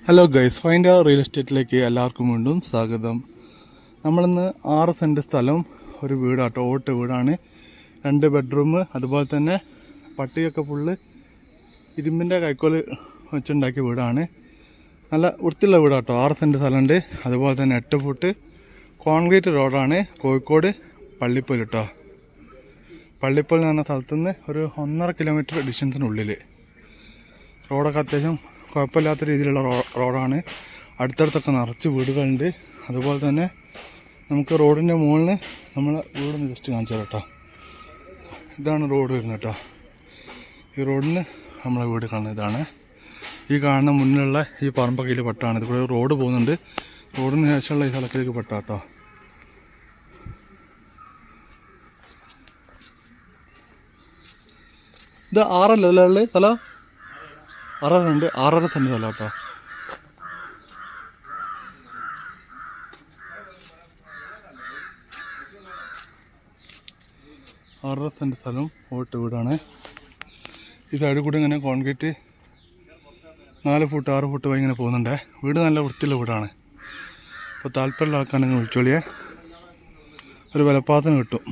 Hello guys, find അവർ real എസ്റ്റേറ്റിലേക്ക് എല്ലാവർക്കും വീണ്ടും സ്വാഗതം. നമ്മളിന്ന് 6 സെൻറ്റ് സ്ഥലം ഒരു വീടാട്ടോ, ഓട്ട് വീടാണ്. 2 ബെഡ്റൂം, അതുപോലെ തന്നെ പട്ടിയൊക്കെ ഫുള്ള് ഇരുമ്പിൻ്റെ കൈക്കോൽ വെച്ചുണ്ടാക്കിയ വീടാണ്. നല്ല വൃത്തിയുള്ള വീടാട്ടോ. 6 സെൻറ്റ് സ്ഥലമുണ്ട്. അതുപോലെ തന്നെ 8 ഫുട്ട് കോൺക്രീറ്റ് റോഡാണ്. കോഴിക്കോട് പള്ളിപ്പൽ കേട്ടോ. പള്ളിപ്പൽ എന്ന് പറഞ്ഞ സ്ഥലത്തുനിന്ന് ഒരു 1.5 കിലോമീറ്റർ ഡിസ്റ്റൻസിനുള്ളിൽ. റോഡൊക്കെ അത്യാവശ്യം കുഴപ്പമില്ലാത്ത രീതിയിലുള്ള റോഡാണ്. അടുത്തടുത്തൊക്കെ നിറച്ച് വീടുകളുണ്ട്. അതുപോലെ തന്നെ നമുക്ക് റോഡിൻ്റെ മുകളിൽ നമ്മളെ വീടൊന്ന് ജസ്റ്റ് കാണിച്ചു തരാം കേട്ടോ. ഇതാണ് റോഡ് വരുന്നത് കേട്ടോ. ഈ റോഡിന് നമ്മളെ വീട് കാണുന്നത് ഇതാണ്. ഈ കാണുന്ന മുന്നിലുള്ള ഈ പറമ്പൊക്കെ ഇതിൽ പെട്ടാണ്. ഇതിൽ റോഡ് പോകുന്നുണ്ട്. റോഡിന് ശേഷമുള്ള ഈ സ്ഥലത്തിലേക്ക് പെട്ടാ കേട്ടോ. ഇത് 6 അല്ലേ സ്ഥലം? 6.5 സെൻറ്റ് സ്ഥലം കേട്ടോ. ആറര സെൻറ്റ് സ്ഥലം ഓട്ട് വീടാണ്. ഈ സൈഡിൽ കൂടി ഇങ്ങനെ കോൺക്രീറ്റ് 4 ഫുട്ട് 6 ഫുട്ട് വഴി ഇങ്ങനെ പോകുന്നുണ്ട്. വീട് നല്ല വൃത്തിയുള്ള വീടാണ്. അപ്പോൾ താല്പര്യമുള്ള ആൾക്കാണെങ്കിൽ വിളിച്ചോളിയേ, ഒരു വിലപ്പാത്തിന് കിട്ടും.